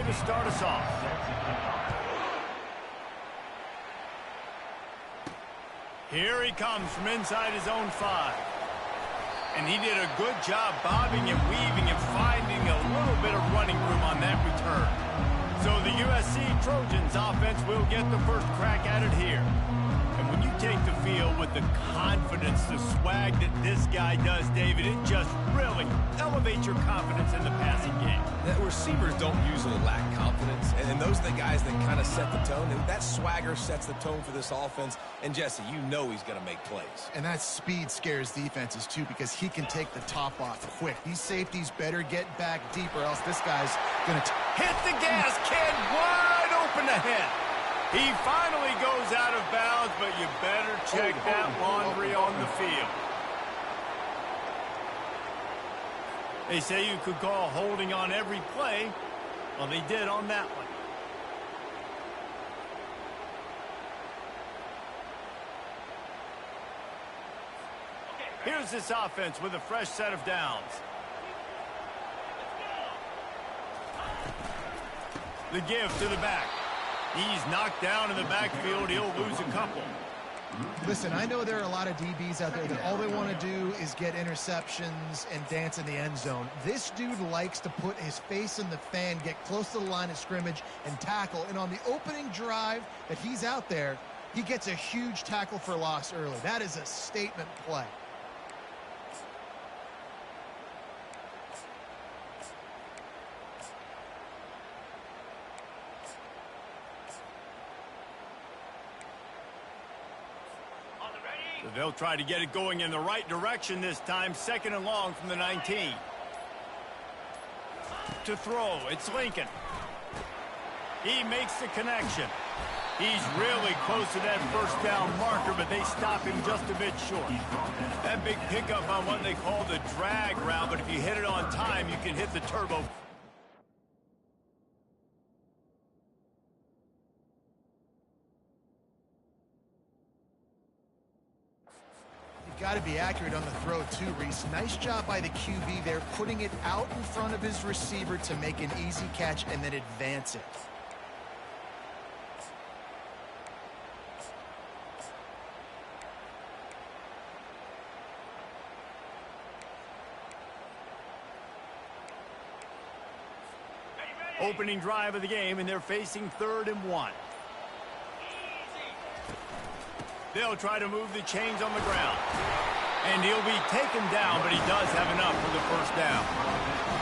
to start us off. Here he comes from inside his own 5. And he did a good job bobbing and weaving and finding a little bit of running room on that return. So the USC Trojans offense will get the first crack at it here. And when you take the field with the confidence, the swag that this guy does, David, it just really elevates your confidence in the passing game. The receivers don't usually lack confidence, and those are the guys that kind of set the tone. And that swagger sets the tone for this offense. And, Jesse, you know he's going to make plays. And that speed scares defenses, too, because he can take the top off quick. These safeties better get back deep, or else this guy's going to hit the gas, kid, wide open ahead. He finally goes out of bounds, but you better check that laundry on the field. They say you could call holding on every play. Well, they did on that one. Here's this offense with a fresh set of downs. The give to the back. He's knocked down in the backfield. He'll lose a couple. Listen, I know there are a lot of DBs out there that all they want to do is get interceptions and dance in the end zone. This dude likes to put his face in the fan, get close to the line of scrimmage, and tackle. And on the opening drive that he's out there, he gets a huge tackle for loss early. That is a statement play. They'll try to get it going in the right direction this time. 2nd and long from the 19. To throw, it's Lincoln. He makes the connection. He's really close to that first down marker, but they stop him just a bit short. That big pickup on what they call the drag route, but if you hit it on time, you can hit the turbo. Got to be accurate on the throw too, Reese. Nice job by the QB there, putting it out in front of his receiver to make an easy catch and then advance it. Opening drive of the game, and they're facing 3rd and 1. They'll try to move the chains on the ground. And he'll be taken down, but he does have enough for the first down.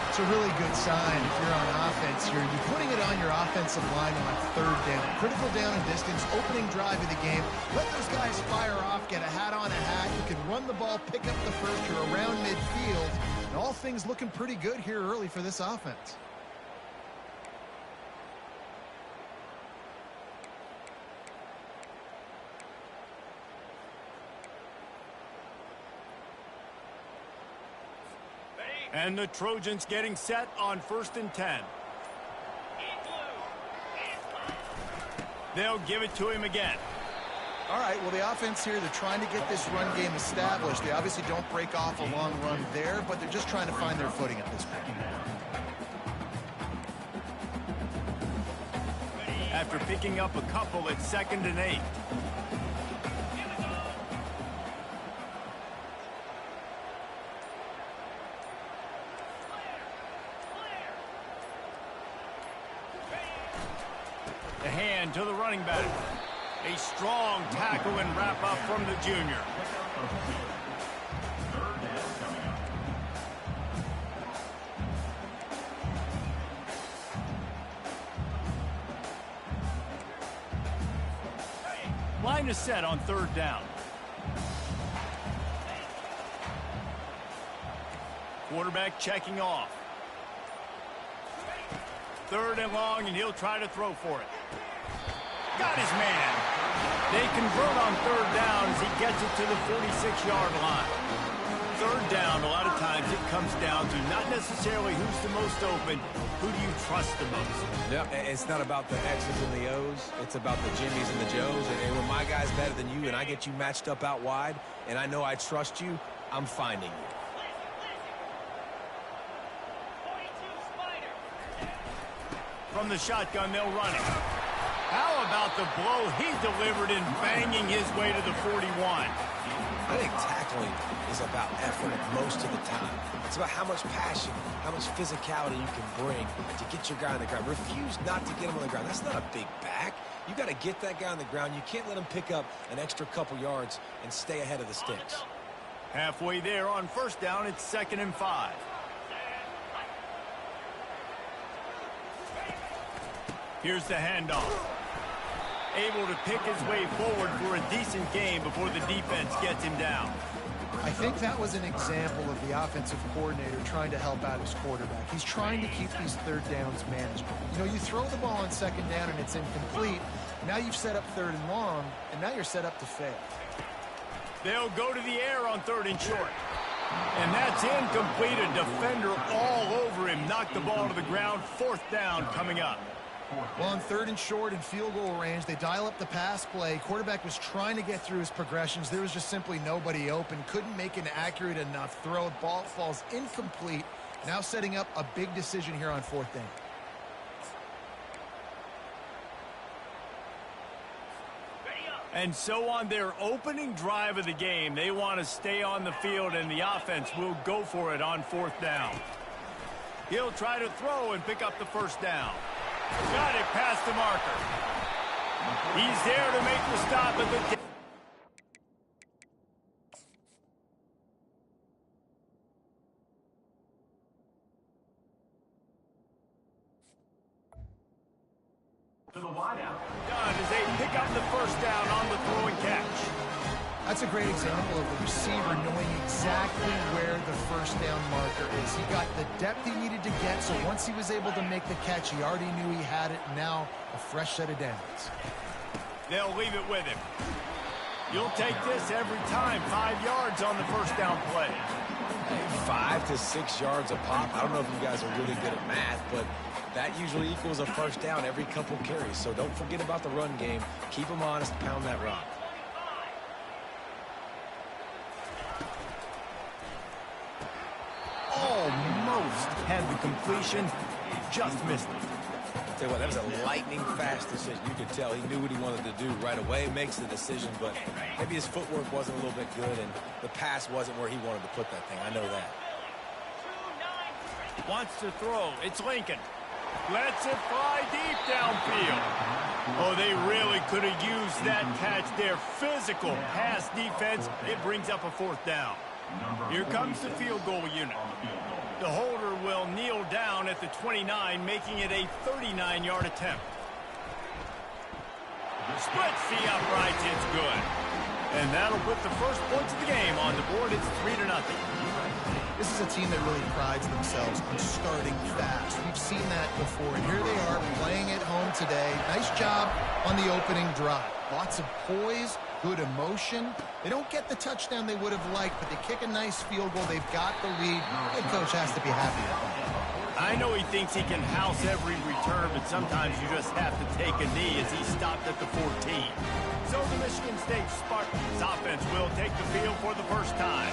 It's a really good sign if you're on offense here. You're putting it on your offensive line on 3rd down. Critical down and distance, opening drive of the game. Let those guys fire off, get a hat on a hat. You can run the ball, pick up the first. You're around midfield. And all things looking pretty good here early for this offense. And the Trojans getting set on 1st and 10. They'll give it to him again. All right, well, the offense here, they're trying to get this run game established. They obviously don't break off a long run there, but they're just trying to find their footing at this point. After picking up a couple, it's 2nd and 8. The hand to the running back. A strong tackle and wrap up from the junior. Line is set on 3rd down. Quarterback checking off. 3rd and long, and he'll try to throw for it. Got his man. They convert on 3rd down as he gets it to the 46-yard line. 3rd down, a lot of times it comes down to not necessarily who's the most open, who do you trust the most? Yep, it's not about the X's and the O's. It's about the Jimmys and the Joes. And when my guy's better than you and I get you matched up out wide and I know I trust you, I'm finding you. From the shotgun, they'll run it. How about the blow he delivered in banging his way to the 41? I think tackling is about effort most of the time. It's about how much passion, how much physicality you can bring to get your guy on the ground. Refuse not to get him on the ground. That's not a big back. You got to get that guy on the ground. You can't let him pick up an extra couple yards and stay ahead of the sticks. Halfway there on first down, it's 2nd and 5. Here's the handoff. Able to pick his way forward for a decent game before the defense gets him down. I think that was an example of the offensive coordinator trying to help out his quarterback. He's trying to keep these third downs manageable. You know, you throw the ball on 2nd down and it's incomplete. Now you've set up 3rd and long, and now you're set up to fail. They'll go to the air on 3rd and short. And that's incomplete. A defender all over him. Knocked the ball to the ground. 4th down coming up. Well, on 3rd and short and field goal range, they dial up the pass play. Quarterback was trying to get through his progressions. There was just simply nobody open. Couldn't make an accurate enough throw. Ball falls incomplete. Now setting up a big decision here on 4th down. And so on their opening drive of the game, they want to stay on the field, and the offense will go for it on 4th down. He'll try to throw and pick up the 1st down. Got it past the marker. He's there to make the stop at the... To the wideout. Done as they pick up the 1st down on the throw and catch. That's a great example of the receiver knowing exactly where the 1st down marker is. He got the depth he needed to get, so once he was able to make the catch, he already knew he had it. Now, a fresh set of downs. They'll leave it with him. You'll take this every time. 5 yards on the 1st down play. Hey, 5 to 6 yards a pop. I don't know if you guys are really good at math, but that usually equals a 1st down every couple carries. So don't forget about the run game. Keep them honest, pound that rock. Almost had the completion, just missed it. Tell you what, that was a lightning-fast decision. You could tell he knew what he wanted to do right away. Makes the decision, but maybe his footwork wasn't a little bit good, and the pass wasn't where he wanted to put that thing. I know that. Wants to throw. It's Lincoln. Lets it fly deep downfield. Oh, they really could have used that catch there. Physical pass defense. It brings up a 4th down. Here comes the field goal unit. The holder will kneel down at the 29, making it a 39-yard attempt. Splits the uprights. It's good. And that'll put the first points of the game on the board. It's 3-0. This is a team that really prides themselves on starting fast. We've seen that before, and here they are playing at home today. Nice job on the opening drive. Lots of poise, good emotion. They don't get the touchdown they would have liked, but they kick a nice field goal. They've got the lead. Head coach has to be happy with that. I know he thinks he can house every return, but sometimes you just have to take a knee as he stopped at the 14. So the Michigan State Spartans offense will take the field for the first time.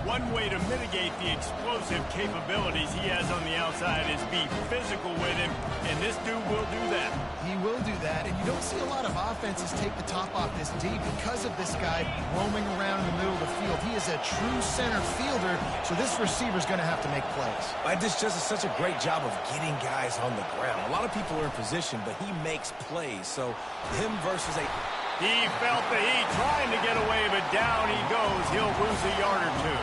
One way to mitigate the explosive capabilities he has on the outside is be physical with him, and this dude will do that. He will do that, and you don't see a lot of offenses take the top off this D because of this guy roaming around in the middle of the field. He is a true center fielder, so this receiver's going to have to make plays. This just is such a great job of getting guys on the ground. A lot of people are in position, but he makes plays, so him versus a... He felt the heat trying to get away, but down he goes. He'll lose a yard or two.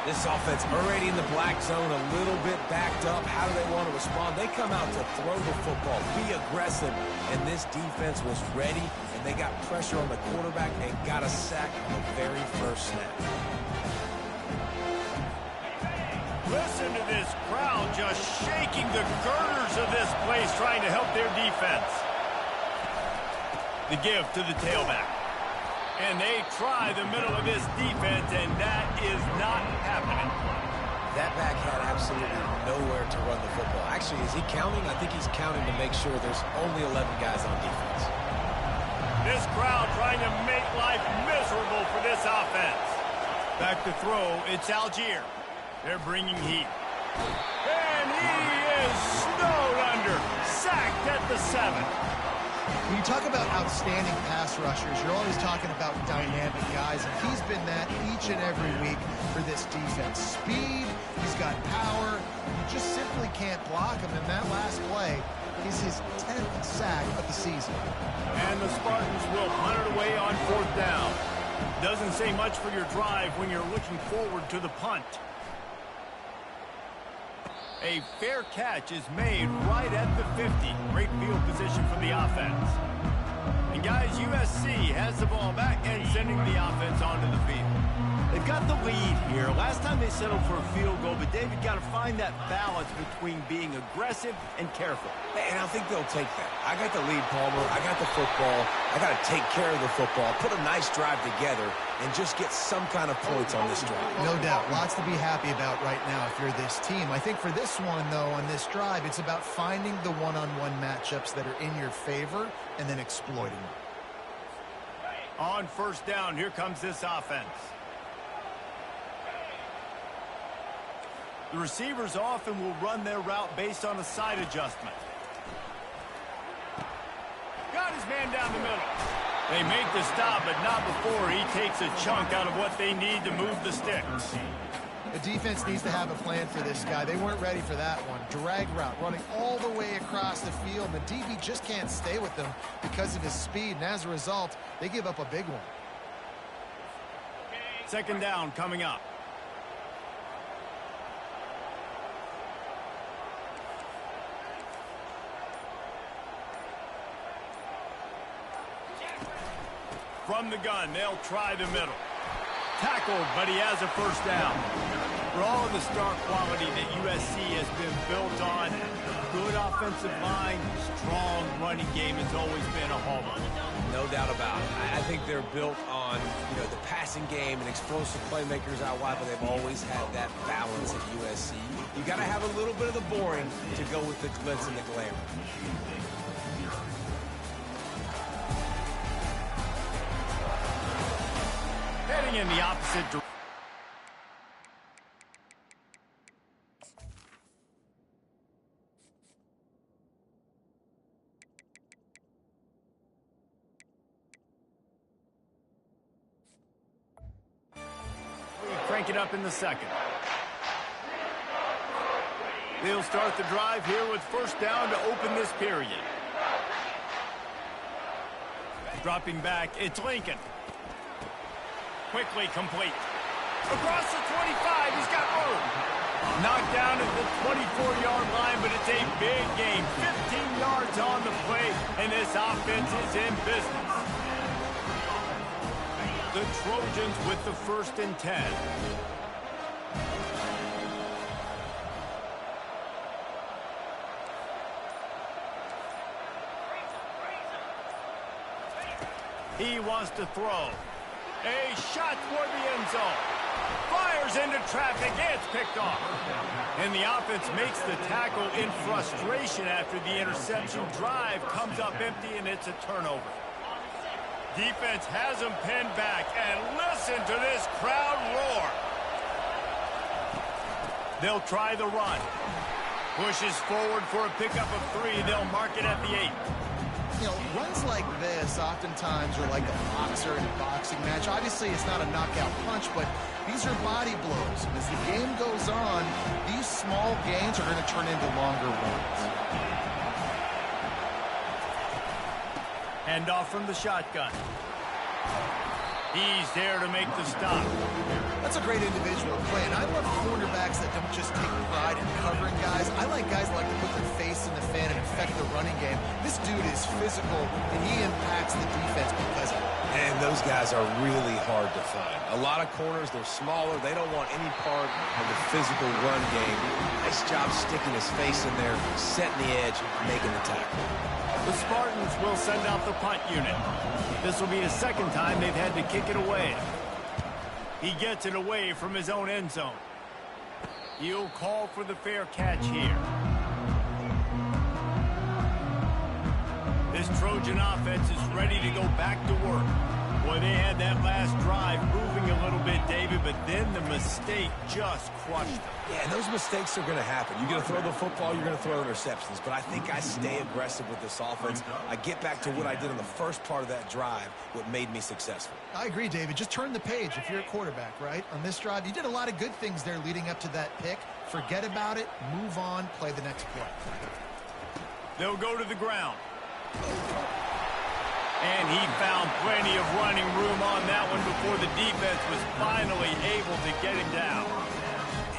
This offense already in the black zone, a little bit backed up. How do they want to respond? They come out to throw the football, be aggressive, and this defense was ready, and they got pressure on the quarterback and got a sack on the very first snap. Listen to this crowd just shaking the girders of this place, trying to help their defense. The give to the tailback. And they try the middle of this defense, and that is not happening. That back had absolutely nowhere to run the football. Actually, is he counting? I think he's counting to make sure there's only 11 guys on defense. This crowd trying to make life miserable for this offense. Back to throw, it's Algier. They're bringing heat. And he is snowed under. Sacked at the 7. When you talk about outstanding pass rushers, you're always talking about dynamic guys, and he's been that each and every week for this defense. Speed, he's got power, you just simply can't block him, and that last play is his 10th sack of the season. And the Spartans will punt it away on 4th down. Doesn't say much for your drive when you're looking forward to the punt. A fair catch is made right at the 50. Great field position for the offense. And guys, USC has the ball back and sending the offense onto the field. They've got the lead here. Last time they settled for a field goal, but David got to find that balance between being aggressive and careful. And I think they'll take that. I got the lead, Palmer. I got the football. I got to take care of the football, put a nice drive together, and just get some kind of points on this drive. No doubt. Lots to be happy about right now if you're this team. I think for this one, though, on this drive, it's about finding the one-on-one matchups that are in your favor and then exploiting them. On 1st down, here comes this offense. The receivers often will run their route based on a side adjustment. Got his man down the middle. They make the stop, but not before he takes a chunk out of what they need to move the sticks. The defense needs to have a plan for this guy. They weren't ready for that one. Drag route, running all the way across the field. The DB just can't stay with them because of his speed, and as a result, they give up a big one. 2nd down coming up. From the gun, they'll try the middle. Tackled, but he has a 1st down. For all of the star quality that USC has been built on, good offensive line, strong running game has always been a hallmark. No doubt about it. I think they're built on, the passing game and explosive playmakers out wide, but they've always had that balance at USC. You got to have a little bit of the boring to go with the glitz and the glamour. Heading in the opposite direction. Crank it up in the 2nd. They'll start the drive here with 1st down to open this period. Dropping back, it's Lincoln. Quickly complete. Across the 25, he's got room. Knocked down at the 24-yard line, but it's a big game. 15 yards on the play, and this offense is in business. The Trojans with the 1st and 10. He wants to throw. A shot toward the end zone. Fires into traffic. It's picked off. And the offense makes the tackle in frustration after the interception. Drive comes up empty, and it's a turnover. Defense has him pinned back. And listen to this crowd roar. They'll try the run. Pushes forward for a pickup of 3. They'll mark it at the 8. Runs like this oftentimes are like a boxer in a boxing match. Obviously, it's not a knockout punch, but these are body blows. And as the game goes on, these small gains are going to turn into longer runs. Hand off from the shotgun. He's there to make the stop. That's a great individual play, and I love cornerbacks that don't just take pride in covering guys. I like guys that like to put their face in the fan and affect the running game. This dude is physical, and he impacts the defense because of it. And those guys are really hard to find. A lot of corners, they're smaller. They don't want any part of the physical run game. Nice job sticking his face in there, setting the edge, making the tackle. The Spartans will send out the punt unit. This will be the 2nd time they've had to kick it away. He gets it away from his own end zone. He'll call for the fair catch here. This Trojan offense is ready to go back to work. Boy, they had that last drive moving a little bit, David, but then the mistake just crushed them. Yeah, and those mistakes are going to happen. You're going to throw the football, you're going to throw interceptions. But I think I stay aggressive with this offense. I get back to what I did in the first part of that drive, what made me successful. I agree, David. Just turn the page if you're a quarterback, right? On this drive, you did a lot of good things there leading up to that pick. Forget about it, move on, play the next play. They'll go to the ground. And he found plenty of running room on that one before the defense was finally able to get him down.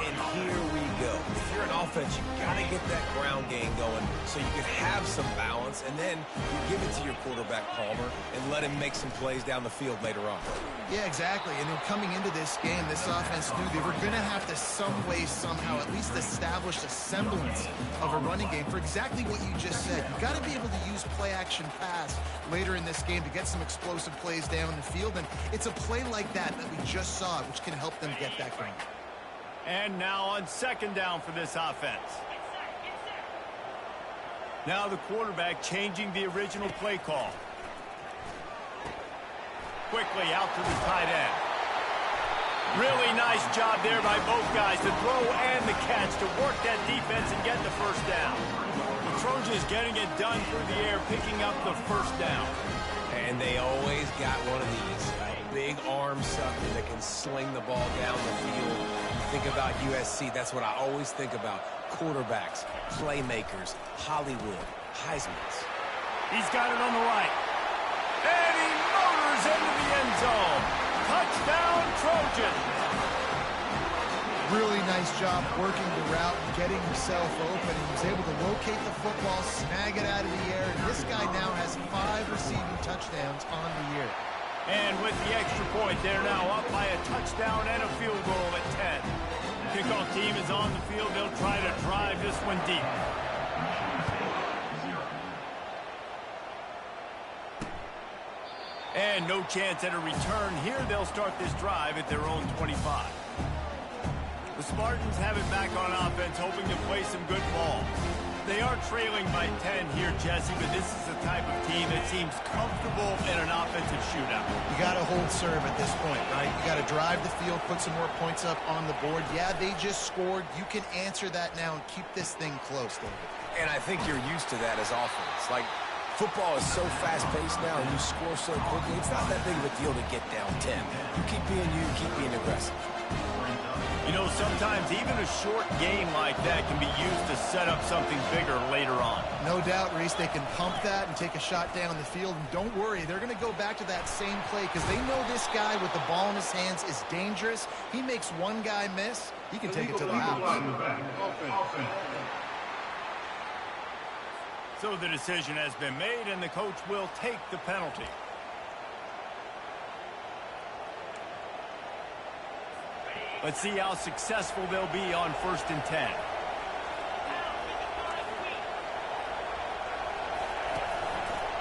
And here we go. If you're an offense, you've got to get that ground game going so you can have some balance, and then you give it to your quarterback, Palmer, and let him make some plays down the field later on. Yeah, exactly. And then coming into this game, this offense knew they were going to have to some way, somehow, at least establish a semblance of a running game for exactly what you just said. You've got to be able to use play-action pass later in this game to get some explosive plays down the field. And it's a play like that we just saw, which can help them get that going. And now on second down for this offense. Now the quarterback changing the original play call. Quickly out to the tight end. Really nice job there by both guys, the throw and the catch to work that defense and get the first down. The Trojans getting it done through the air, picking up the first down. And they always got one of these, a big arm sucker that can sling the ball down the field. You think about USC, that's what I always think about. Quarterbacks, playmakers, Hollywood, Heisman's. He's got it on the right. And he motors into the end zone. Touchdown, Trojans. Really nice job working the route and getting himself open. He was able to locate the football, snag it out of the air, and this guy now has 5 receiving touchdowns on the year. And with the extra point, they're now up by a touchdown and a field goal at 10. Kickoff team is on the field. They'll try to drive this one deep. And no chance at a return here. They'll start this drive at their own 25. The Spartans have it back on offense, hoping to play some good ball. They are trailing by 10 here, Jesse, but this is the type of team that seems comfortable in an offensive shootout. You got to hold serve at this point, right? You got to drive the field, put some more points up on the board. Yeah, they just scored. You can answer that now and keep this thing close, David. And I think you're used to that as offense. Like, football is so fast-paced now, and you score so quickly, it's not that big of a deal to get down 10. You keep being aggressive. You know, sometimes even a short game like that can be used to set up something bigger later on. No doubt, Reese, they can pump that and take a shot down the field. And don't worry, they're going to go back to that same play because they know this guy with the ball in his hands is dangerous. He makes one guy miss, he can take it to the house. So the decision has been made, and the coach will take the penalty. Let's see how successful they'll be on 1st and 10.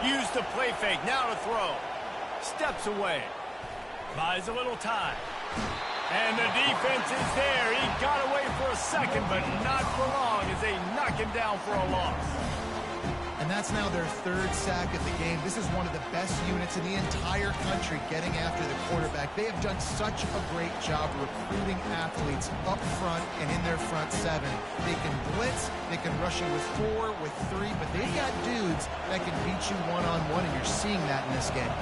Use the play fake, now to throw. Steps away. Buys a little time. And the defense is there. He got away for a second, but not for long as they knock him down for a loss. And that's now their 3rd sack of the game. This is one of the best units in the entire country getting after the quarterback. They have done such a great job recruiting athletes up front and in their front 7. They can blitz, they can rush you with 4, with 3, but they've got dudes that can beat you one-on-one, and you're seeing that in this game.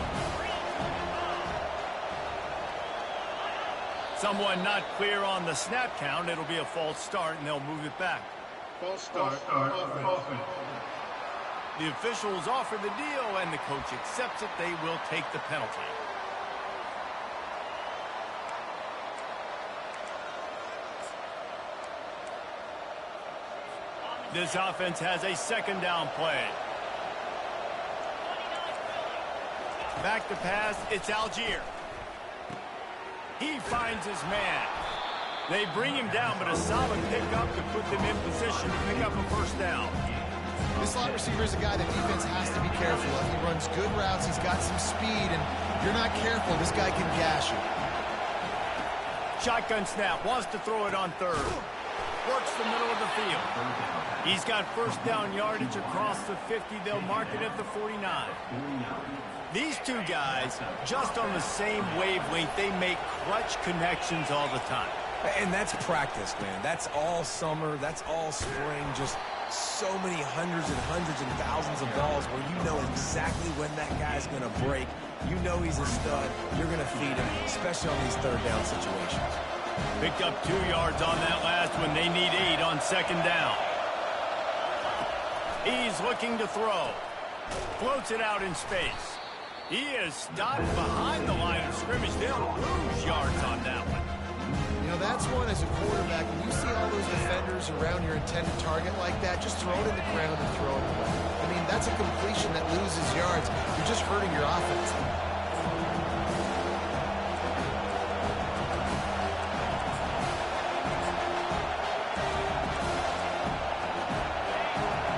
Someone not clear on the snap count. It'll be a false start, and they'll move it back. False start. Offense. The officials offer the deal, and the coach accepts it. They will take the penalty. This offense has a 2nd down play. Back to pass, it's Algier. He finds his man. They bring him down, but a solid pickup to put them in position to pick up a 1st down. This slot receiver is a guy that defense has to be careful of. He runs good routes, he's got some speed, and if you're not careful, this guy can gash you. Shotgun snap, wants to throw it on 3rd. works the middle of the field. He's got first down yardage across the 50. They'll mark it at the 49. These two guys, just on the same wavelength, they make clutch connections all the time. And that's practice, man. That's all summer. That's all spring. Just so many hundreds and thousands of balls where you know exactly when that guy's going to break. You know he's a stud. You're going to feed him, especially on these third down situations. Picked up 2 yards on that last one. They need 8 on second down. He's looking to throw. Floats it out in space. He is stopped behind the line of scrimmage. They'll lose yards on that one. You know, that's one as a quarterback. When you see all those defenders around your intended target like that, just throw it in the ground and throw it away. I mean, that's a completion that loses yards. You're just hurting your offense.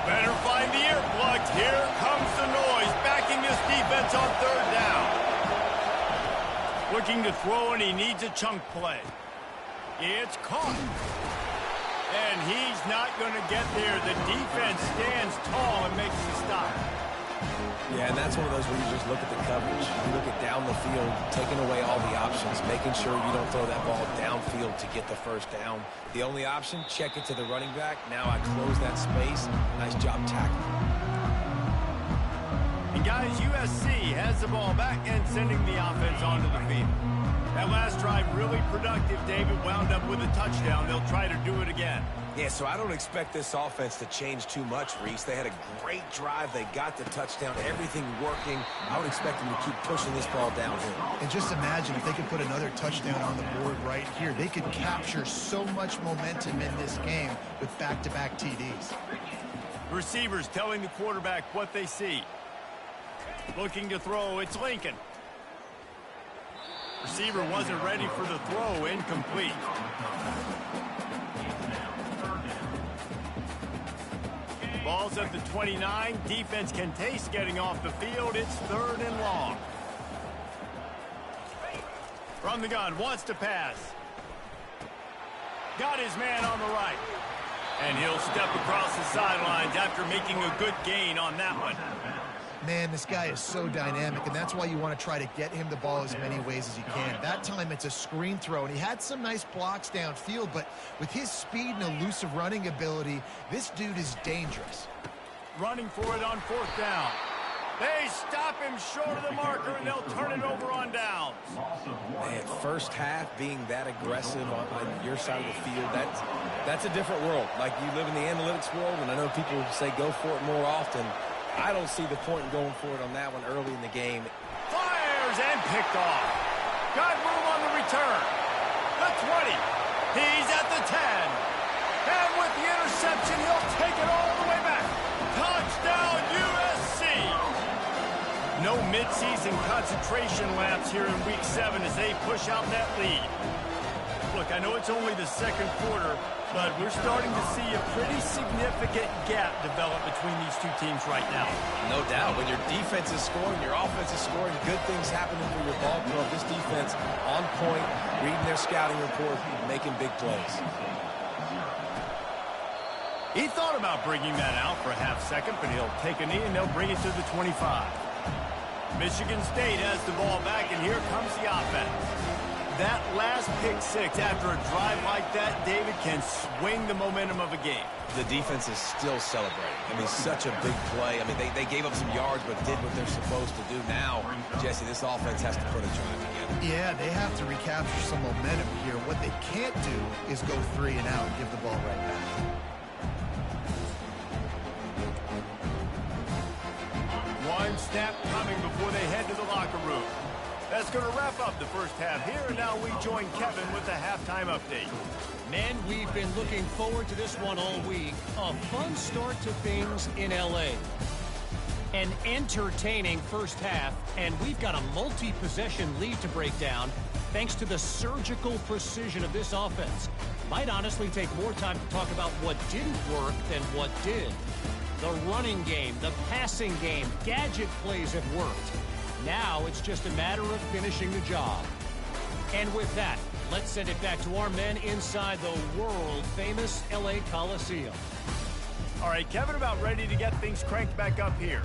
Better find the earplugs. Here comes the noise, backing this defense on third down. Looking to throw, and he needs a chunk play. It's caught. And he's not going to get there. The defense stands tall and makes the stop. Yeah, and that's one of those where you just look at the coverage. You look at down the field, taking away all the options, making sure you don't throw that ball downfield to get the first down. The only option, check it to the running back. Now I close that space. Nice job tackling. And guys, USC has the ball back and sending the offense onto the field. That last drive really productive. David wound up with a touchdown. They'll try to do it again. Yeah, so I don't expect this offense to change too much, Reese. They had a great drive. They got the touchdown. Everything working. I would expect them to keep pushing this ball downhill. And just imagine if they could put another touchdown on the board right here. They could capture so much momentum in this game with back-to-back TDs. Receivers telling the quarterback what they see. Looking to throw. It's Lincoln. Receiver wasn't ready for the throw. Incomplete. Ball's at the 29. Defense can taste getting off the field. It's third and long. From the gun, wants to pass. Got his man on the right. And he'll step across the sidelines after making a good gain on that one. Man, this guy is so dynamic, and that's why you want to try to get him the ball as many ways as you can. That time, it's a screen throw, and he had some nice blocks downfield, but with his speed and elusive running ability, this dude is dangerous. Running for it on fourth down. They stop him short of the marker, and they'll turn it over on downs. Man, first half being that aggressive on your side of the field, that's a different world. Like, you live in the analytics world, and I know people say go for it more often. I don't see the point in going for it on that one early in the game. Fires and picked off. Got room on the return. The 20. He's at the 10. And with the interception, he'll take it all the way back. Touchdown, USC. No midseason concentration laps here in Week 7 as they push out that lead. Look, I know it's only the second quarter, but we're starting to see a pretty significant gap develop between these two teams right now. No doubt. When your defense is scoring, your offense is scoring, good things happening for your ball club. This defense on point, reading their scouting report, making big plays. He thought about bringing that out for a half second, but he'll take a knee and they'll bring it to the 25. Michigan State has the ball back, and here comes the offense. That last pick six after a drive like that, David, can swing the momentum of a game. The defense is still celebrating. I mean, such a big play. I mean, they gave up some yards but did what they're supposed to do. Now, Jesse, this offense has to put a drive together. Yeah, they have to recapture some momentum here. What they can't do is go 3 and out and give the ball right back. One snap coming before they head to the locker room. That's going to wrap up the first half here, and now we join Kevin with the halftime update. Men, we've been looking forward to this one all week. A fun start to things in L.A. An entertaining first half, and we've got a multi-possession lead to break down thanks to the surgical precision of this offense. Might honestly take more time to talk about what didn't work than what did. The running game, the passing game, gadget plays have worked. Now it's just a matter of finishing the job. And with that, let's send it back to our men inside the world-famous LA Coliseum. All right, Kevin, about ready to get things cranked back up here.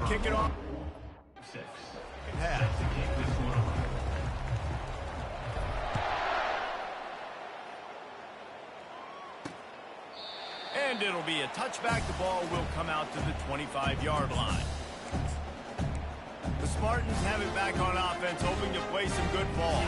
Kick it off. Half. And it'll be a touchback. The ball will come out to the 25-yard line. The Spartans have it back on offense, hoping to play some good ball.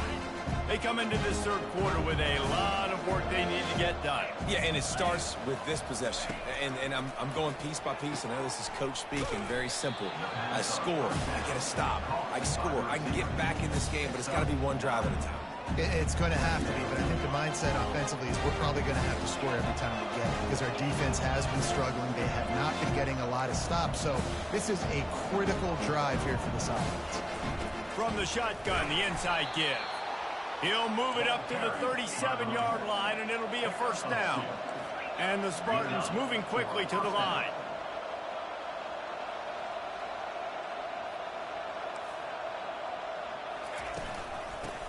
They come into this third quarter with a lot of work they need to get done. Yeah, and it starts with this possession. And I'm going piece by piece. I know this is coach speaking, very simple. I score. I get a stop. I score. I can get back in this game, but it's got to be one drive at a time. It's going to have to be, but I think the mindset offensively is we're probably going to have to score every time we get it because our defense has been struggling. They have not been getting a lot of stops, so this is a critical drive here for this offense. From the shotgun, the inside give. He'll move it up to the 37-yard line, and it'll be a first down. And the Spartans moving quickly to the line.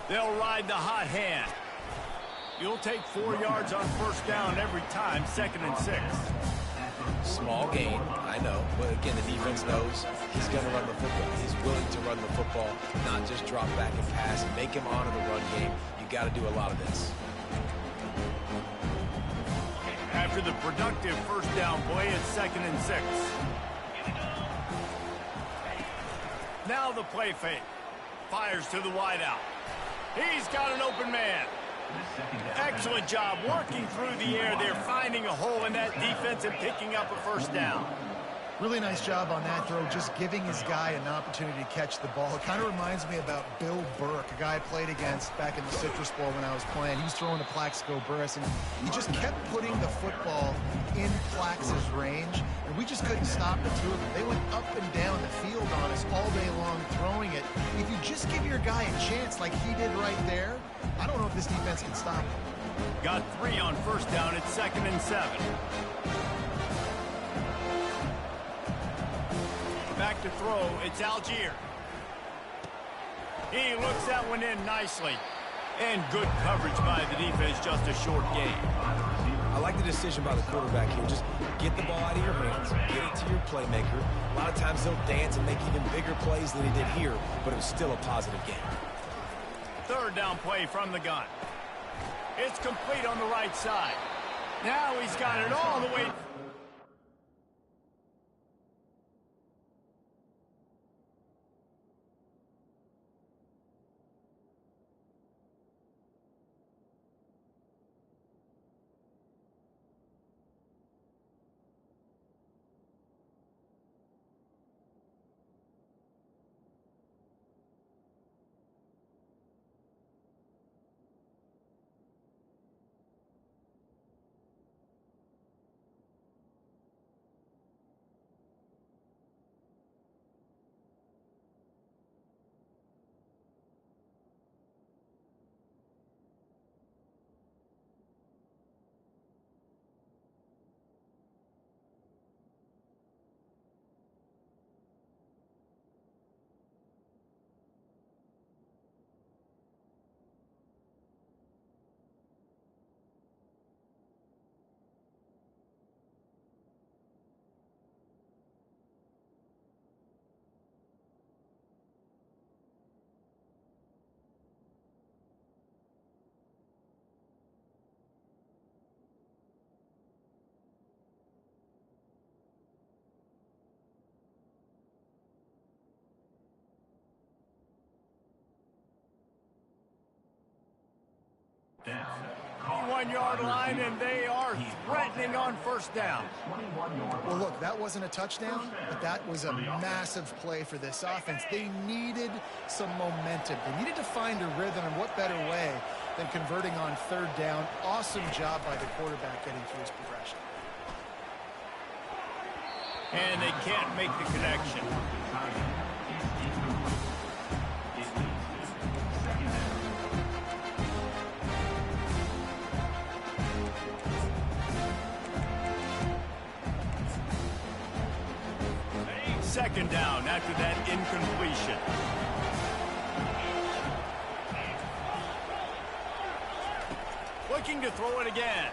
They'll ride the hot hand. You'll take 4 yards on first down every time, 2nd and 6. Small gain, I know. But again, the defense knows he's going to run the football. He's willing to run the football, not just drop back and pass, make him honor the run game. You got to do a lot of this. After the productive first down play, it's 2nd and 6. Now the play fake. Fires to the wideout. He's got an open man. Excellent job working through the air. They're finding a hole in that defense and picking up a first down. Really nice job on that throw, just giving his guy an opportunity to catch the ball. It kind of reminds me about Bill Burke, a guy I played against back in the Citrus Bowl when I was playing. He was throwing to Plaxico Burress, and he just kept putting the football in Plax's range, and we just couldn't stop the two of them. They went up and down the field on us all day long throwing it. If you just give your guy a chance like he did right there, I don't know if this defense can stop him. Got 3 on first down. It's 2nd and 7. Back to throw. It's Algier. He looks that one in nicely. And good coverage by the defense, just a short gain. I like the decision by the quarterback here. Just get the ball out of your hands, get it to your playmaker. A lot of times they'll dance and make even bigger plays than he did here, but it was still a positive game. Third down play from the gun. It's complete on the right side. Now he's got it all the way. Down. 1-yard line, and they are threatening on first down. Well, look, that wasn't a touchdown, but that was a massive play for this offense. They needed some momentum. They needed to find a rhythm, and what better way than converting on third down. Awesome job by the quarterback getting through his progression. And they can't make the connection. Second down after that incompletion. Looking to throw it again.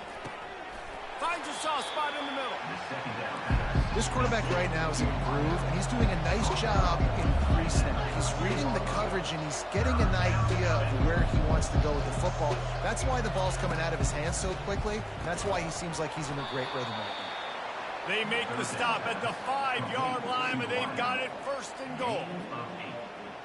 Finds a soft spot in the middle. This quarterback right now is in a groove, and he's doing a nice job in pre-snap. He's reading the coverage, and he's getting an idea of where he wants to go with the football. That's why the ball's coming out of his hands so quickly, and that's why he seems like he's in a great rhythm right now. They make the stop at the 5-yard line, but they've got it first and goal.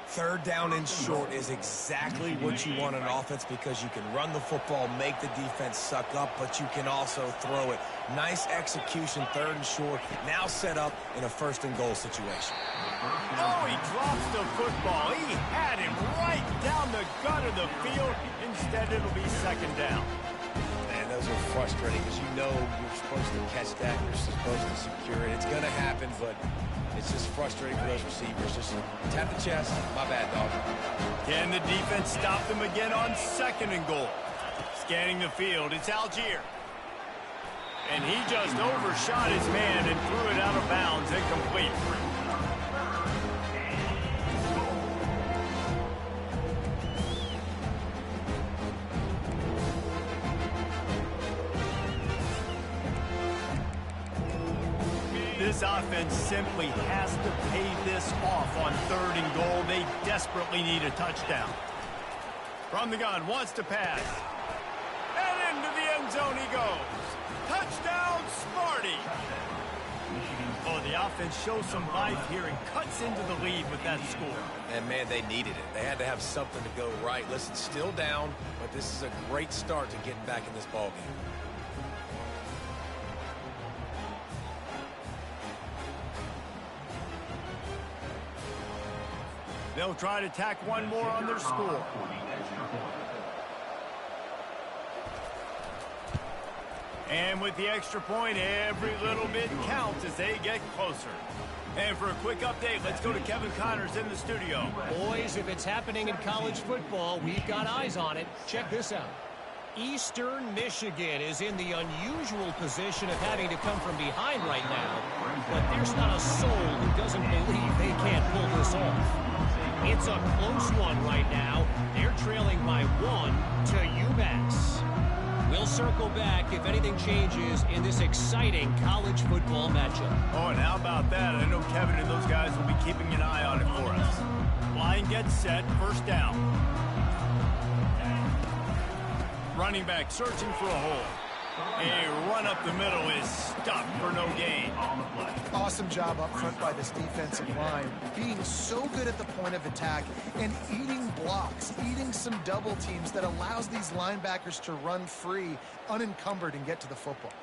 Third down and short is exactly what you want in offense because you can run the football, make the defense suck up, but you can also throw it. Nice execution, third and short, now set up in a first and goal situation. Oh, he drops the football. He had him right down the gut of the field. Instead, it'll be second down. Man, those are frustrating because you know you're supposed to catch that, you're supposed to secure it. It's going to happen, but it's just frustrating for those receivers. Just tap the chest. My bad, dog. Can the defense stop them again on second and goal? Scanning the field, it's Algier. And he just overshot his man and threw it out of bounds, incomplete. This offense simply has to pay this off on third and goal. They desperately need a touchdown. From the gun, wants to pass. And into the end zone he goes. Touchdown, Smarty. Oh, the offense shows some life here and cuts into the lead with that score. And, man, they needed it. They had to have something to go right. Listen, still down, but this is a great start to getting back in this ballgame. They'll try to tack one more on their score. And with the extra point, every little bit counts as they get closer. And for a quick update, let's go to Kevin Connors in the studio. Boys, if it's happening in college football, we've got eyes on it. Check this out. Eastern Michigan is in the unusual position of having to come from behind right now, but there's not a soul who doesn't believe they can't pull this off. It's a close one right now. They're trailing by 1 to UMass. We'll circle back if anything changes in this exciting college football matchup. Oh, and how about that? I know Kevin and those guys will be keeping an eye on it for us. Line gets set, first down. Running back searching for a hole. A run up the middle is stuck for no gain. Awesome job up front by this defensive line, being so good at the point of attack and eating blocks, eating some double teams that allows these linebackers to run free, unencumbered, and get to the football.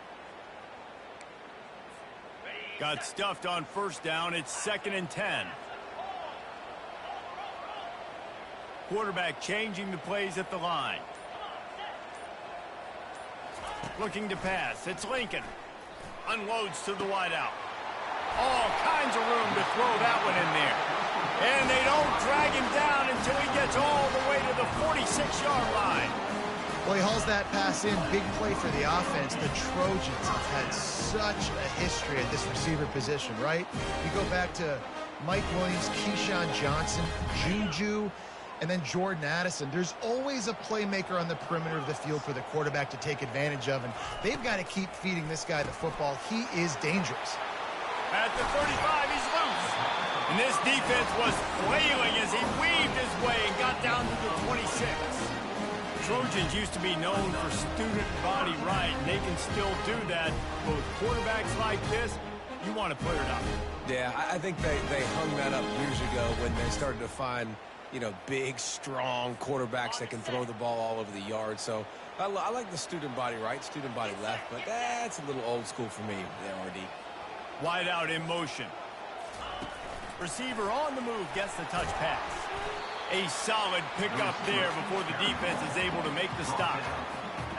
Got stuffed on first down. It's 2nd and 10. Quarterback changing the plays at the line. Looking to pass. It's Lincoln. Unloads to the wideout. All kinds of room to throw that one in there. And they don't drag him down until he gets all the way to the 46-yard line. Well, he hauls that pass in. Big play for the offense. The Trojans have had such a history at this receiver position, right? You go back to Mike Williams, Keyshawn Johnson, Juju, and then Jordan Addison. There's always a playmaker on the perimeter of the field for the quarterback to take advantage of, and they've got to keep feeding this guy the football. He is dangerous. At the 35, he's loose. And this defense was flailing as he weaved his way and got down to the 26. Trojans used to be known for student body right, and they can still do that. But with quarterbacks like this, you want to put it up. Yeah, I think they hung that up years ago when they started to find, you know, big, strong quarterbacks that can throw the ball all over the yard. So I like the student body right, student body left, but that's a little old school for me, the RD. Wide out in motion. Receiver on the move gets the touch pass. A solid pickup there before the defense is able to make the stop.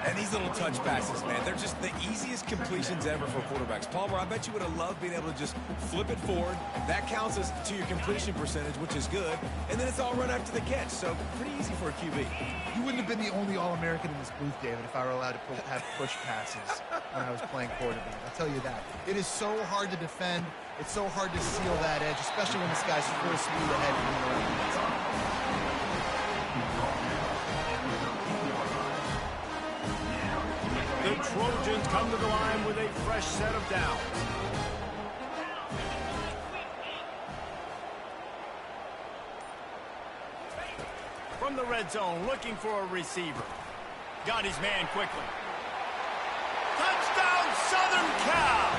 And these little touch passes, man, they're just the easiest completions ever for quarterbacks. Palmer, I bet you would have loved being able to just flip it forward. That counts as to your completion percentage, which is good. And then it's all run after the catch, so pretty easy for a QB. You wouldn't have been the only All-American in this booth, David, if I were allowed to have push passes when I was playing quarterback. I'll tell you that. It is so hard to defend. It's so hard to seal that edge, especially when this guy's full speed ahead coming around. The Trojans come to the line with a fresh set of downs. the red zone, looking for a receiver. Got his man quickly. Touchdown, Southern Cal!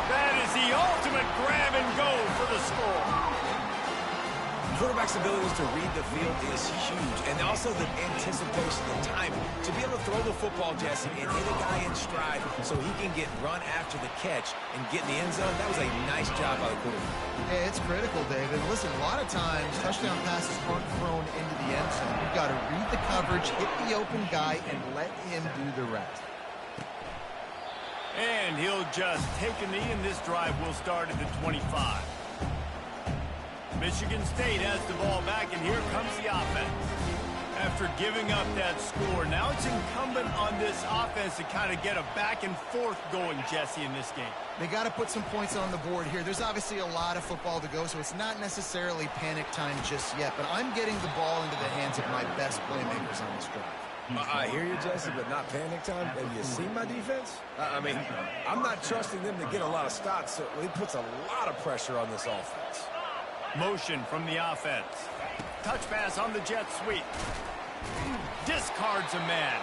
That is the ultimate grab and go for the score. Quarterback's abilities to read the field is huge, and also the anticipation, the timing. To be able to throw the football, Jesse, and hit a guy in stride so he can get run after the catch and get in the end zone, that was a nice job by the quarterback. Yeah, it's critical, David. Listen, a lot of times, touchdown passes aren't thrown into the end zone. You've got to read the coverage, hit the open guy, and let him do the rest. And he'll just take a knee, and this drive will start at the 25. Michigan State has the ball back, and here comes the offense. After giving up that score, now it's incumbent on this offense to kind of get a back and forth going, Jesse, in this game. They got to put some points on the board here. There's obviously a lot of football to go, so it's not necessarily panic time just yet, but I'm getting the ball into the hands of my best playmakers on this drive. I hear you, Jesse, but not panic time. Have you seen my defense? I mean, I'm not trusting them to get a lot of stops, so it puts a lot of pressure on this offense. Motion from the offense. Touch pass on the jet sweep. Discards a man.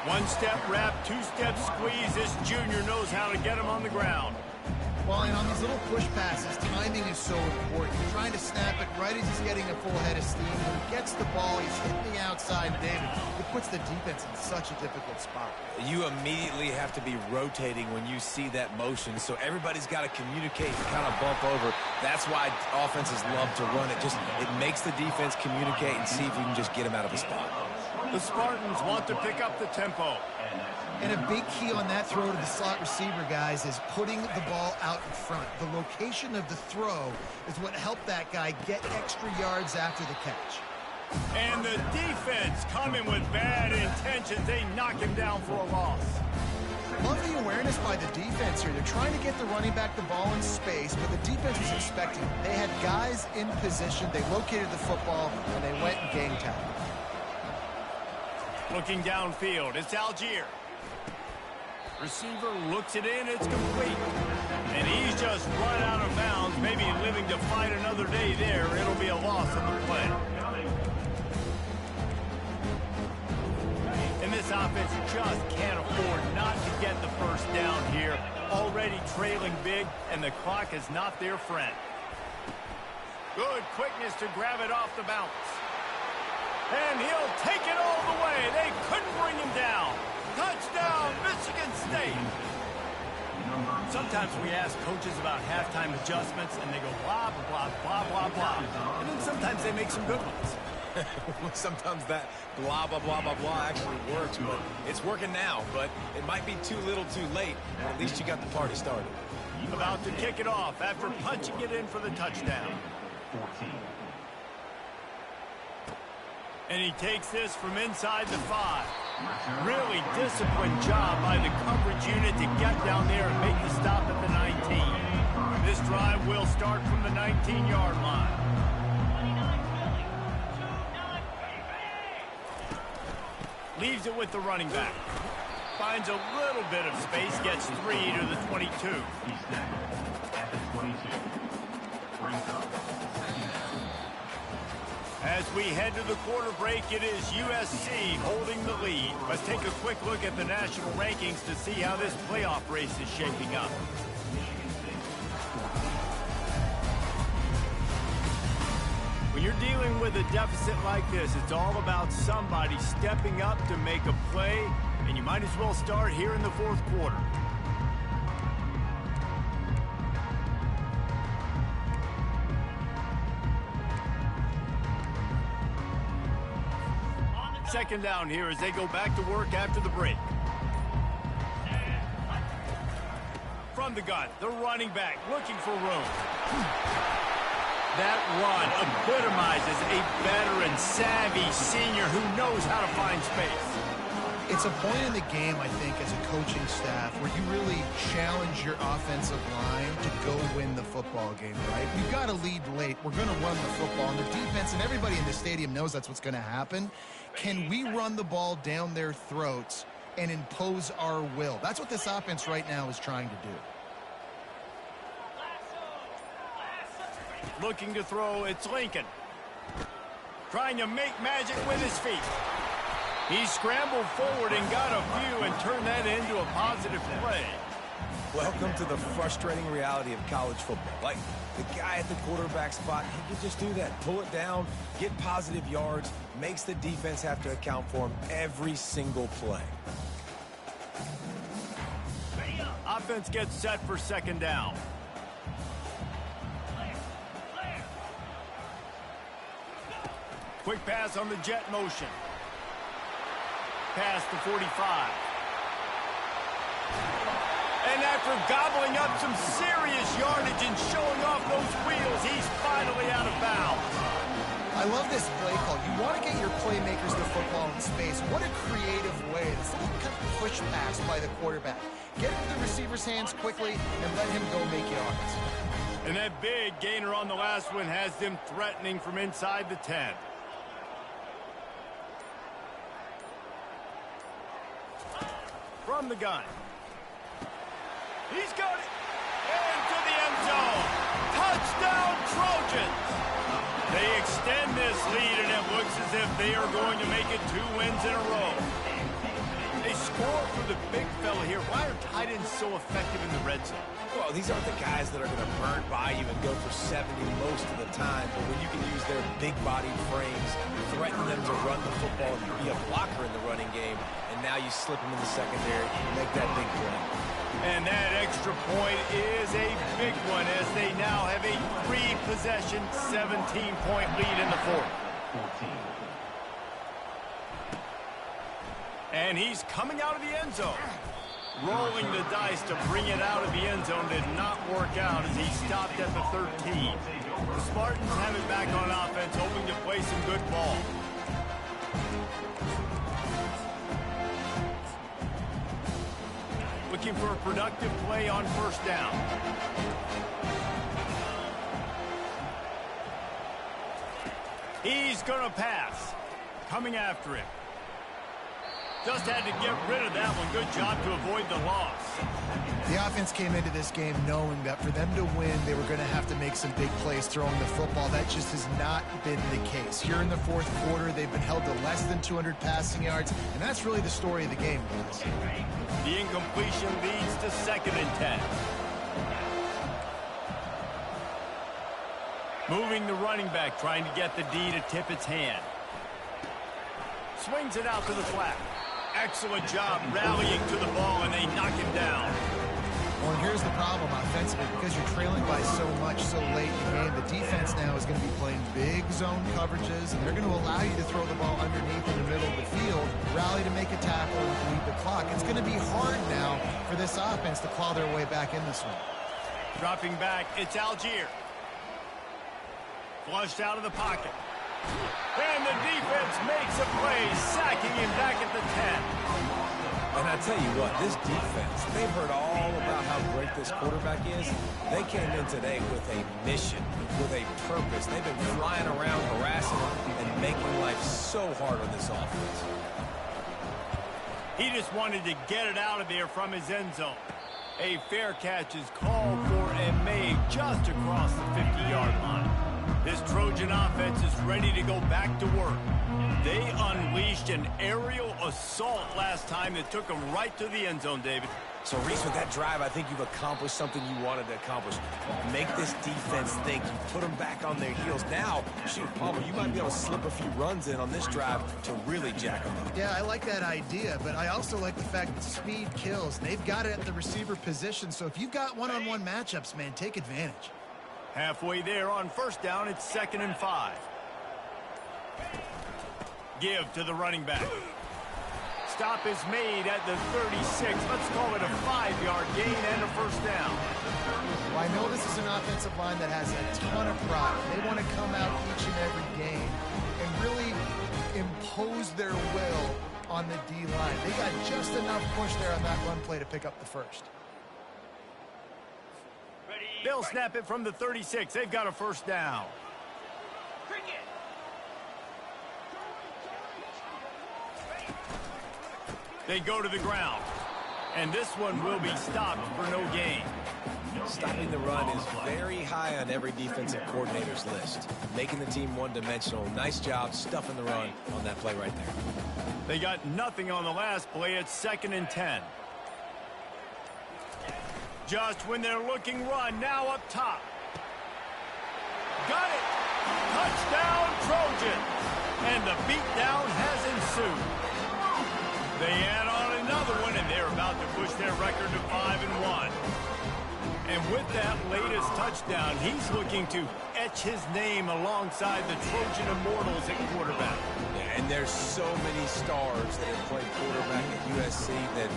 One-step wrap, two-step squeeze. This junior knows how to get him on the ground. Well, and on these little push passes, timing is so important. You're trying to snap it right as he's getting a full head of steam. When he gets the ball, he's hitting the outside, David. It puts the defense in such a difficult spot. You immediately have to be rotating when you see that motion, so everybody's got to communicate and kind of bump over. That's why offenses love to run it. It makes the defense communicate and see if you can just get him out of a spot. The Spartans want to pick up the tempo. And a big key on that throw to the slot receiver, guys, is putting the ball out in front. The location of the throw is what helped that guy get extra yards after the catch. And the defense coming with bad intentions. They knock him down for a loss. Love the awareness by the defense here. They're trying to get the running back the ball in space, but the defense was expecting it. They had guys in position. They located the football, and they went and gang tackled. Looking downfield, it's Algier. Receiver looks it in, it's complete. And he's just run out of bounds, maybe living to fight another day there. It'll be a loss of the play. And this offense just can't afford not to get the first down here. Already trailing big, and the clock is not their friend. Good quickness to grab it off the bounce. And he'll take it all the way. They couldn't bring him down. Touchdown, Michigan State. Sometimes we ask coaches about halftime adjustments, and they go blah, blah, blah, blah, blah. And then sometimes they make some good ones. Sometimes that blah, blah, blah, blah, blah actually works, but it's working now. But it might be too little too late. At least you got the party started. About to kick it off after punching it in for the touchdown. And he takes this from inside the 5. Really disciplined job by the coverage unit to get down there and make the stop at the 19. This drive will start from the 19-yard line. Leaves it with the running back. Finds a little bit of space, gets 3 to the 22. At the 22. Brings up. As we head to the quarter break, it is USC holding the lead. Let's take a quick look at the national rankings to see how this playoff race is shaping up. When you're dealing with a deficit like this, it's all about somebody stepping up to make a play, and you might as well start here in the fourth quarter. Second down here as they go back to work after the break. From the gun, the running back looking for room. That run epitomizes a veteran, savvy senior who knows how to find space. It's a point in the game, I think, as a coaching staff where you really challenge your offensive line to go win the football game, right? We've got to lead late. We're going to run the football, and the defense and everybody in the stadium knows that's what's going to happen. Can we run the ball down their throats and impose our will? That's what this offense right now is trying to do. Looking to throw, it's Lincoln. trying to make magic with his feet. He scrambled forward and got a few and turned that into a positive play. Welcome to the frustrating reality of college football. Like, the guy at the quarterback spot, he can just do that. Pull it down, get positive yards, makes the defense have to account for him every single play. Offense gets set for second down. Quick pass on the jet motion. Pass to 45. And after gobbling up some serious yardage and showing off those wheels, he's finally out of bounds. I love this play call. You want to get your playmakers the football in space. What a creative way. This little kind of push pass by the quarterback. Get it to the receiver's hands quickly and let him go make yards. And that big gainer on the last one has them threatening from inside the 10. From the gun. He's got it into the end zone. Touchdown, Trojans. They extend this lead, and it looks as if they are going to make it 2 wins in a row. They score for the big fella here. Why are tight ends so effective in the red zone? Well, these aren't the guys that are going to burn by you and go for 70 most of the time, but when you can use their big-bodied frames, threaten them to run the football and be a blocker in the running game, and now you slip them in the secondary and make that big play. And that extra point is a big one as they now have a 3-possession, 17-point lead in the fourth. And he's coming out of the end zone. Rolling the dice to bring it out of the end zone did not work out as he stopped at the 13. The Spartans have it back on offense, hoping to play some good ball. Looking for a productive play on first down. He's going to pass. Coming after him. Just had to get rid of that one. Good job to avoid the loss. The offense came into this game knowing that for them to win, they were going to have to make some big plays throwing the football. That just has not been the case. Here in the fourth quarter, they've been held to less than 200 passing yards, and that's really the story of the game, guys. The incompletion leads to 2nd and 10. Moving the running back, trying to get the D to tip its hand. Swings it out to the flat. Excellent job rallying to the ball, and they knock him down. Well, and here's the problem offensively. Because you're trailing by so much so late in the game, the defense now is going to be playing big zone coverages, and they're going to allow you to throw the ball underneath in the middle of the field, rally to make a tackle, and lead the clock. It's going to be hard now for this offense to claw their way back in this one. Dropping back, it's Algier. Flushed out of the pocket. And the defense makes a play, sacking him back at the 10. And I tell you what, this defense, they've heard all about how great this quarterback is. They came in today with a mission, with a purpose. They've been flying around, harassing him, and making life so hard on this offense. He just wanted to get it out of there from his end zone. A fair catch is called for and made just across the 50-yard line. This Trojan offense is ready to go back to work. They unleashed an aerial assault last time that took them right to the end zone, David. So, Reese, with that drive, I think you've accomplished something you wanted to accomplish. Make this defense think. You put them back on their heels. Now, shoot, Palmer, you might be able to slip a few runs in on this drive to really jack them up. Yeah, I like that idea, but I also like the fact that speed kills. They've got it at the receiver position, so if you've got one-on-one matchups, man, take advantage. Halfway there on first down, it's 2nd and 5. Give to the running back. Stop is made at the 36. Let's call it a 5-yard gain and a first down. Well, I know this is an offensive line that has a ton of pride. They want to come out each and every game and really impose their will on the D-line. They got just enough push there on that run play to pick up the first. They'll snap it from the 36. They've got a first down. They go to the ground. And this one will be stopped for no gain. stopping the run is very high on every defensive coordinator's list. Making the team one-dimensional. Nice job stuffing the run on that play right there. They got nothing on the last play. It's 2nd and 10. Just when they're looking run, now up top. Got it! Touchdown, Trojans! And the beatdown has ensued. They add on another one, and they're about to push their record to 5-1. And with that latest touchdown, he's looking to etch his name alongside the Trojan Immortals at quarterback. Yeah, and there's so many stars that have played quarterback at USC that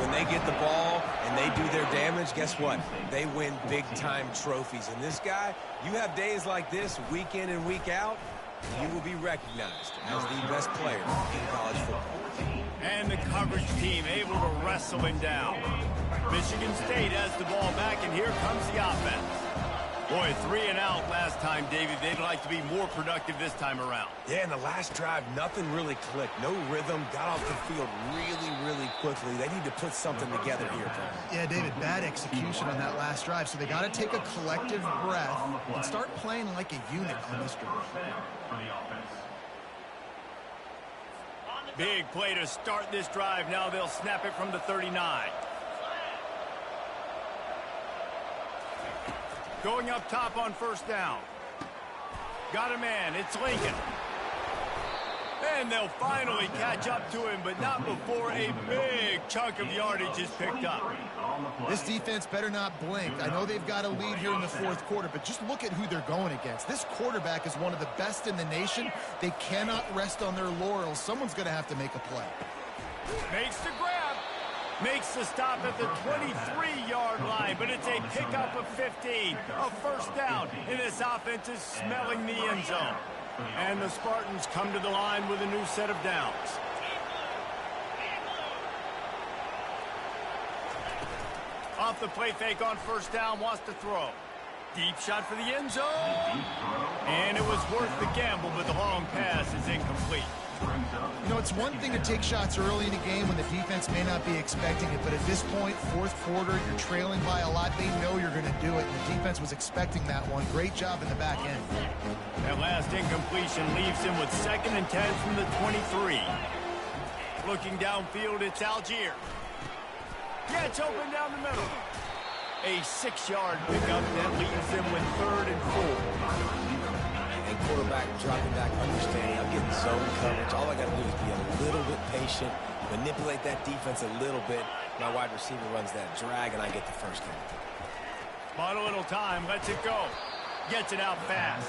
when they get the ball and they do their damage, guess what? They win big-time trophies. And this guy, you have days like this, week in and week out, you will be recognized as the best player in college football. And the coverage team able to wrestle him down. Michigan State has the ball back, and here comes the offense. Boy, 3 and out last time, David. They'd like to be more productive this time around. Yeah, in the last drive, nothing really clicked. No rhythm, got off the field really quickly. They need to put something together here, Paul. Yeah, David, bad execution on that last drive, so they got to take a collective breath and start playing like a unit on this drive. Big play to start this drive. Now they'll snap it from the 39. Going up top on 1st down. Got a man. It's Lincoln. And they'll finally catch up to him, but not before a big chunk of yardage is picked up. This defense better not blink. I know they've got a lead here in the 4th quarter, but just look at who they're going against. This quarterback is one of the best in the nation. They cannot rest on their laurels. Someone's going to have to make a play. Makes the grab. Makes the stop at the 23-yard line, but it's a pickup of 15. A 1st down, and this offense is smelling the end zone. And the Spartans come to the line with a new set of downs. Off the play fake on 1st down, wants to throw. Deep shot for the end zone. And it was worth the gamble, but the long pass is incomplete. You know, it's one thing to take shots early in a game when the defense may not be expecting it, but at this point, 4th quarter, you're trailing by a lot. They know you're going to do it, and the defense was expecting that one. Great job in the back end. That last incompletion leaves him with 2nd and 10 from the 23. Looking downfield, it's Algier. Gets open down the middle. A 6-yard pickup that leaves him with 3rd and 4. And quarterback dropping back, understanding I'm getting zone coverage. All I got to do is be a little bit patient, manipulate that defense a little bit. My wide receiver runs that drag, and I get the 1st down. Bought a little time, lets it go. Gets it out fast.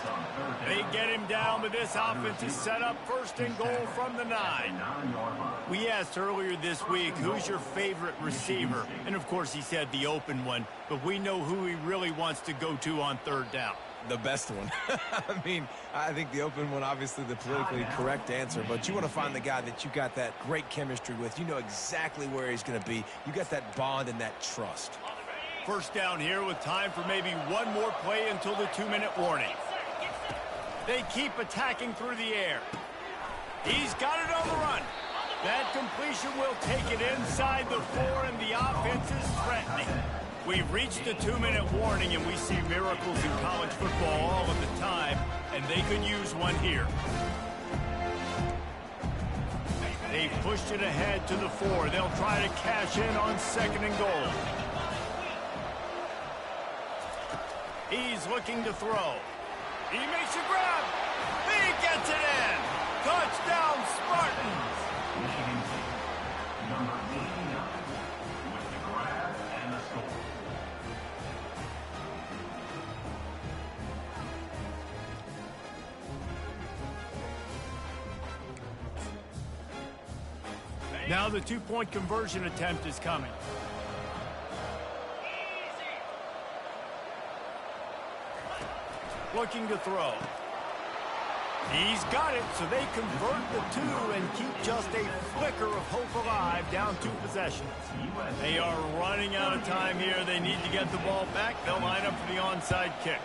They get him down, but this offense is set up 1st and goal from the 9. We asked earlier this week, who's your favorite receiver? And, of course, he said the open one, but we know who he really wants to go to on 3rd down. The best one. I mean, I think the open one, obviously the politically correct answer, but you want to find the guy that you got that great chemistry with. You know exactly where he's going to be. You got that bond and that trust. 1st down here with time for maybe one more play until the 2-minute warning. They keep attacking through the air. He's got it on the run. That completion will take it inside the 4, and the offense is threatening. We've reached the 2-minute warning, and we see miracles in college football all of the time, and they could use one here. They pushed it ahead to the 4. They'll try to cash in on 2nd and goal. He's looking to throw. He makes a grab. He gets it in. Touchdown, Spartans. Michigan State, number 89, with the grab and the score. Now the 2-point conversion attempt is coming. Looking to throw. He's got it, so they convert the 2 and keep just a flicker of hope alive, down 2 possessions. They are running out of time here. They need to get the ball back. They'll line up for the onside kick.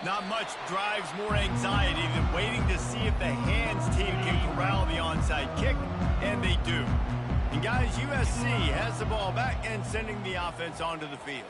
Not much drives more anxiety than waiting to see if the hands team can corral the onside kick, and they do. And guys, USC has the ball back and sending the offense onto the field.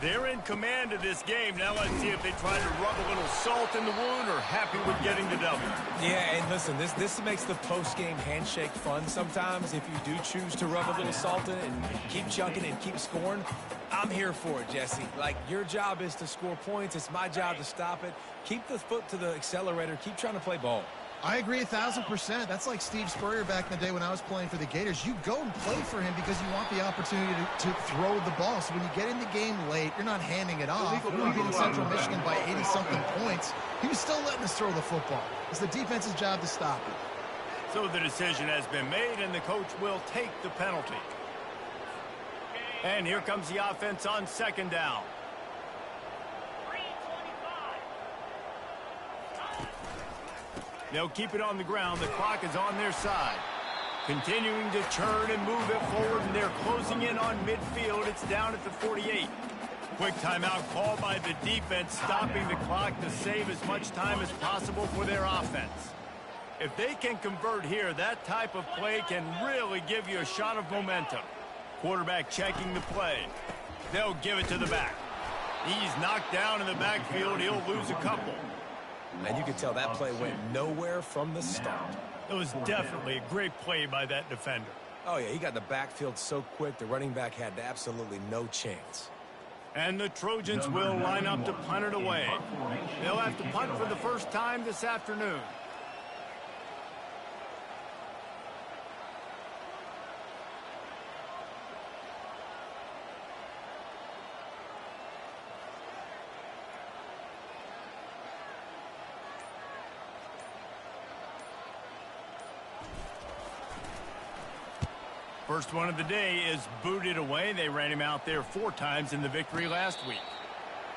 They're in command of this game. Now let's see if they try to rub a little salt in the wound or happy with getting the W. Yeah, and listen, this makes the post-game handshake fun sometimes. If you do choose to rub a little salt in it and keep chunking and keep scoring, I'm here for it, Jesse. Like, your job is to score points. It's my job to stop it. Keep the foot to the accelerator. Keep trying to play ball. I agree 1,000%. That's like Steve Spurrier back in the day when I was playing for the Gators. You go and play for him because you want the opportunity to throw the ball. So when you get in the game late, you're not handing it off. When we beat in Central Michigan by 80-something points, he was still letting us throw the football. It's the defense's job to stop it. So the decision has been made, and the coach will take the penalty. And here comes the offense on second down. They'll keep it on the ground. The clock is on their side. Continuing to turn and move it forward, and they're closing in on midfield. It's down at the 48. Quick timeout called by the defense, stopping the clock to save as much time as possible for their offense. If they can convert here, that type of play can really give you a shot of momentum. Quarterback checking the play. They'll give it to the back. He's knocked down in the backfield. He'll lose a couple. And you can tell that play went nowhere from the start. It was definitely a great play by that defender. Oh, yeah, he got in the backfield so quick, the running back had absolutely no chance. And the Trojans will line up to punt it away. They'll have to punt for the first time this afternoon. First one of the day is booted away. They ran him out there 4 times in the victory last week.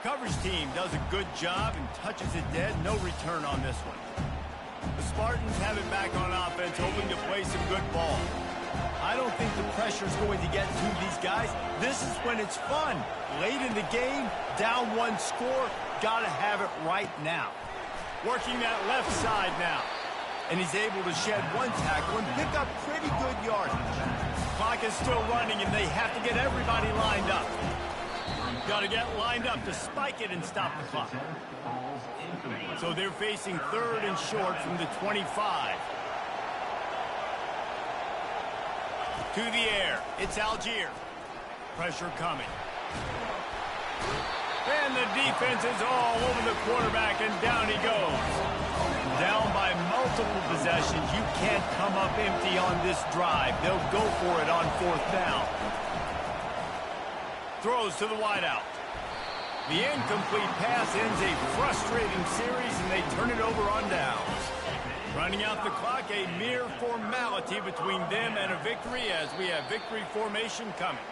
Coverage team does a good job and touches it dead. No return on this one. The Spartans have it back on offense, hoping to play some good ball. I don't think the pressure's going to get to these guys. This is when it's fun. Late in the game, down 1 score, gotta have it right now. Working that left side now. And he's able to shed 1 tackle and pick up pretty good yardage. Clock is still running, and they have to get everybody lined up. Got to get lined up to spike it and stop the clock. So they're facing 3rd and short from the 25. To the air. It's Algier. Pressure coming. And the defense is all over the quarterback, and down he goes. Down by multiple possessions. You can't come up empty on this drive. They'll go for it on 4th down. Throws to the wideout. The incomplete pass ends a frustrating series, and they turn it over on downs. Running out the clock, a mere formality between them and a victory as we have victory formation coming.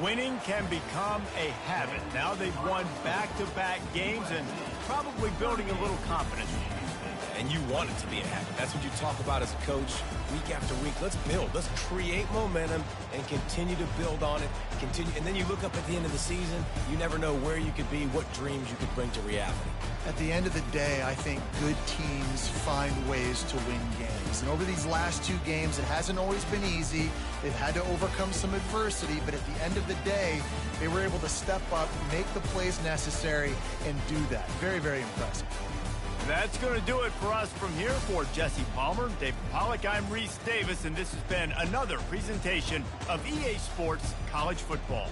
Winning can become a habit. Now they've won back-to-back games and probably building a little confidence. And you want it to be a habit. That's what you talk about as a coach week after week. Let's build. Let's create momentum and continue to build on it. And then you look up at the end of the season, you never know where you could be, what dreams you could bring to reality. At the end of the day, I think good teams find ways to win games. And over these last 2 games, it hasn't always been easy. They've had to overcome some adversity, but at the end of the day, they were able to step up, make the plays necessary, and do that. Very, very impressive. That's going to do it for us from here. For Jesse Palmer, David Pollack, I'm Reese Davis, and this has been another presentation of EA Sports College Football.